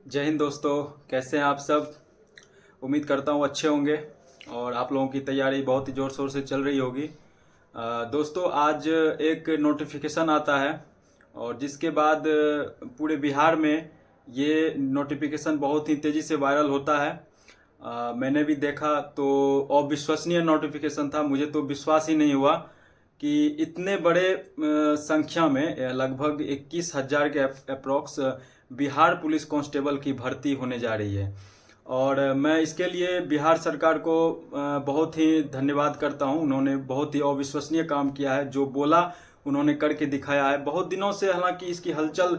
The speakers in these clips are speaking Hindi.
जय हिंद दोस्तों। कैसे हैं आप सब? उम्मीद करता हूँ अच्छे होंगे और आप लोगों की तैयारी बहुत ही ज़ोर शोर से चल रही होगी। दोस्तों, आज एक नोटिफिकेशन आता है और जिसके बाद पूरे बिहार में ये नोटिफिकेशन बहुत ही तेज़ी से वायरल होता है। मैंने भी देखा तो अविश्वसनीय नोटिफिकेशन था। मुझे तो विश्वास ही नहीं हुआ कि इतने बड़े संख्या में लगभग 21,000 के अप्रोक्स बिहार पुलिस कांस्टेबल की भर्ती होने जा रही है। और मैं इसके लिए बिहार सरकार को बहुत ही धन्यवाद करता हूं। उन्होंने बहुत ही अविश्वसनीय काम किया है। जो बोला उन्होंने करके दिखाया है। बहुत दिनों से हालांकि इसकी हलचल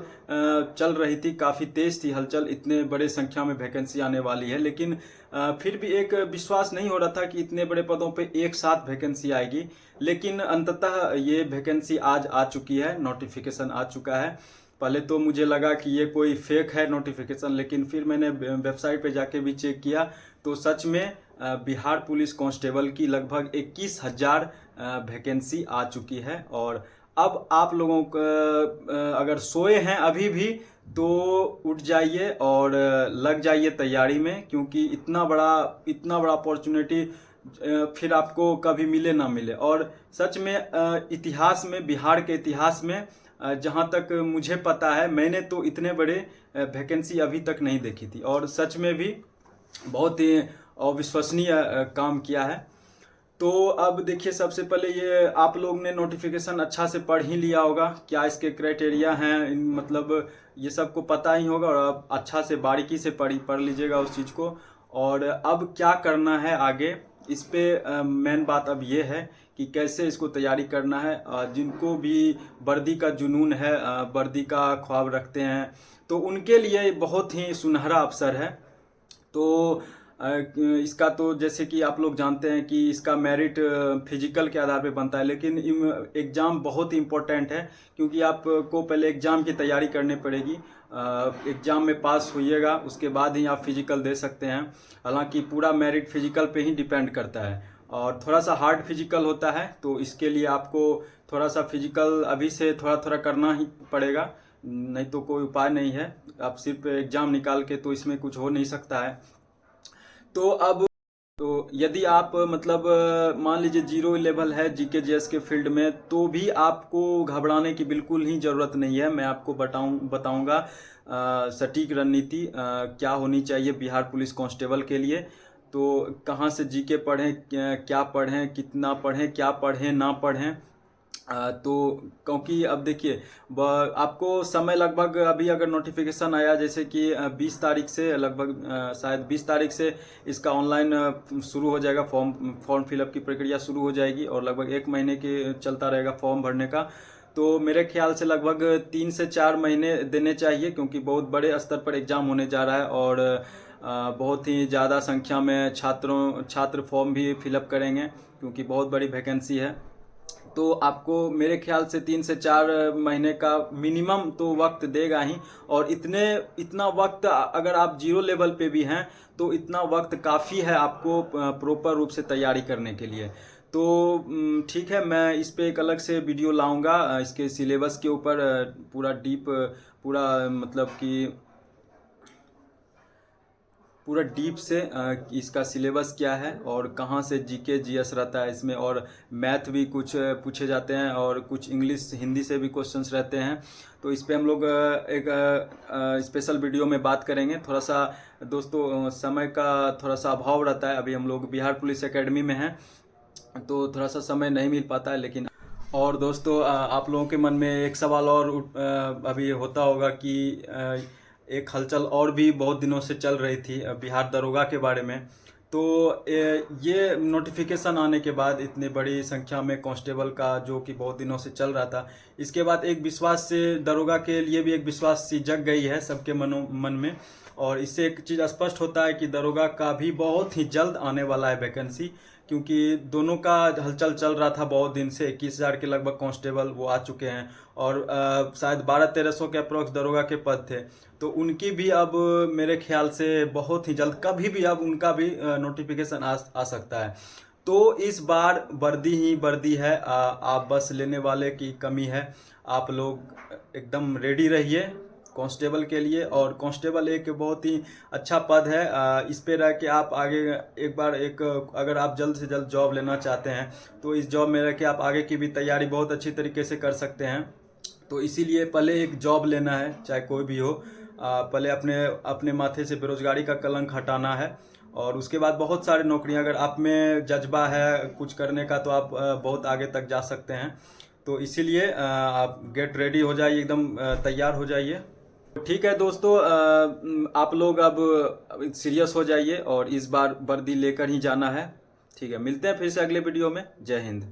चल रही थी, काफ़ी तेज थी हलचल। इतने बड़े संख्या में वैकेंसी आने वाली है, लेकिन फिर भी एक विश्वास नहीं हो रहा था कि इतने बड़े पदों पे एक साथ वैकेंसी आएगी। लेकिन अंततः ये वैकेंसी आज आ चुकी है, नोटिफिकेशन आ चुका है। पहले तो मुझे लगा कि ये कोई फेक है नोटिफिकेशन, लेकिन फिर मैंने वेबसाइट पे जाके भी चेक किया तो सच में बिहार पुलिस कांस्टेबल की लगभग 21,000 वैकेंसी आ चुकी है। और अब आप लोगों को अगर सोए हैं अभी भी तो उठ जाइए और लग जाइए तैयारी में, क्योंकि इतना बड़ा अपॉर्चुनिटी फिर आपको कभी मिले ना मिले। और सच में इतिहास में, बिहार के इतिहास में जहाँ तक मुझे पता है, मैंने तो इतने बड़े वैकेंसी अभी तक नहीं देखी थी। और सच में भी बहुत ही अविश्वसनीय काम किया है। तो अब देखिए, सबसे पहले ये आप लोग ने नोटिफिकेशन अच्छा से पढ़ ही लिया होगा, क्या इसके क्राइटेरिया हैं, मतलब ये सबको पता ही होगा। और अब अच्छा से बारीकी से पढ़ लीजिएगा उस चीज़ को। और अब क्या करना है आगे, इस पे मेन बात अब ये है कि कैसे इसको तैयारी करना है। जिनको भी वर्दी का जुनून है, वर्दी का ख्वाब रखते हैं, तो उनके लिए बहुत ही सुनहरा अवसर है। तो इसका तो जैसे कि आप लोग जानते हैं कि इसका मेरिट फिजिकल के आधार पे बनता है, लेकिन एग्ज़ाम बहुत ही इम्पोर्टेंट है, क्योंकि आपको पहले एग्ज़ाम की तैयारी करनी पड़ेगी। एग्ज़ाम में पास होइएगा, उसके बाद ही आप फिजिकल दे सकते हैं। हालांकि पूरा मेरिट फिजिकल पे ही डिपेंड करता है और थोड़ा सा हार्ड फिजिकल होता है। तो इसके लिए आपको थोड़ा सा फिजिकल अभी से थोड़ा थोड़ा करना ही पड़ेगा, नहीं तो कोई उपाय नहीं है। आप सिर्फ एग्ज़ाम निकाल के तो इसमें कुछ हो नहीं सकता है। तो अब तो यदि आप मतलब मान लीजिए जीरो लेवल है जीके जीएस के फील्ड में, तो भी आपको घबराने की बिल्कुल ही ज़रूरत नहीं है। मैं आपको बताऊंगा सटीक रणनीति क्या होनी चाहिए बिहार पुलिस कांस्टेबल के लिए। तो कहाँ से जीके पढ़ें, क्या पढ़ें, कितना पढ़ें, क्या पढ़ें ना पढ़ें। तो क्योंकि अब देखिए, आपको समय लगभग अभी अगर नोटिफिकेशन आया जैसे कि 20 तारीख से, लगभग शायद 20 तारीख से इसका ऑनलाइन शुरू हो जाएगा। फॉर्म फिलअप की प्रक्रिया शुरू हो जाएगी और लगभग 1 महीने के चलता रहेगा फॉर्म भरने का। तो मेरे ख्याल से लगभग 3 से 4 महीने देने चाहिए, क्योंकि बहुत बड़े स्तर पर एग्ज़ाम होने जा रहा है और बहुत ही ज़्यादा संख्या में छात्र फॉर्म भी फिलअप करेंगे, क्योंकि बहुत बड़ी वैकेंसी है। तो आपको मेरे ख्याल से 3 से 4 महीने का मिनिमम तो वक्त देगा ही। और इतना वक्त अगर आप जीरो लेवल पे भी हैं तो इतना वक्त काफ़ी है आपको प्रॉपर रूप से तैयारी करने के लिए। तो ठीक है, मैं इस पे एक अलग से वीडियो लाऊंगा इसके सिलेबस के ऊपर, पूरा डीप, पूरा मतलब कि पूरा डीप से कि इसका सिलेबस क्या है और कहाँ से जीके जीएस रहता है इसमें। और मैथ भी कुछ पूछे जाते हैं और कुछ इंग्लिश हिंदी से भी क्वेश्चंस रहते हैं। तो इस पे हम लोग एक स्पेशल वीडियो में बात करेंगे। थोड़ा सा दोस्तों समय का थोड़ा सा अभाव रहता है, अभी हम लोग बिहार पुलिस एकेडमी में हैं तो थोड़ा सा समय नहीं मिल पाता है। लेकिन और दोस्तों, आप लोगों के मन में एक सवाल और अभी होता होगा कि एक हलचल और भी बहुत दिनों से चल रही थी बिहार दरोगा के बारे में। तो ये नोटिफिकेशन आने के बाद इतनी बड़ी संख्या में कांस्टेबल का, जो कि बहुत दिनों से चल रहा था, इसके बाद एक विश्वास से दरोगा के लिए भी एक विश्वास सी जग गई है सबके मन में। और इससे एक चीज़ स्पष्ट होता है कि दरोगा का भी बहुत ही जल्द आने वाला है वैकेंसी, क्योंकि दोनों का हलचल चल रहा था बहुत दिन से। 21,000 के लगभग कांस्टेबल वो आ चुके हैं और शायद 1200-1300 के अप्रोक्स दरोगा के पद थे। तो उनकी भी अब मेरे ख्याल से बहुत ही जल्द, कभी भी अब उनका भी नोटिफिकेशन आ सकता है। तो इस बार वर्दी ही वर्दी है, आप बस लेने वाले की कमी है। आप लोग एकदम रेडी रहिए कांस्टेबल के लिए। और कांस्टेबल एक बहुत ही अच्छा पद है, इस पे रह के आप आगे एक बार अगर आप जल्द से जल्द जॉब लेना चाहते हैं तो इस जॉब में रह के आप आगे की भी तैयारी बहुत अच्छी तरीके से कर सकते हैं। तो इसीलिए पहले एक जॉब लेना है, चाहे कोई भी हो। पहले अपने अपने माथे से बेरोजगारी का कलंक हटाना है, और उसके बाद बहुत सारी नौकरियां, अगर आप में जज्बा है कुछ करने का तो आप बहुत आगे तक जा सकते हैं। तो इसीलिए आप गेट रेडी हो जाइए, एकदम तैयार हो जाइए। ठीक है दोस्तों, आप लोग अब सीरियस हो जाइए और इस बार वर्दी लेकर ही जाना है। ठीक है, मिलते हैं फिर से अगले वीडियो में। जय हिंद।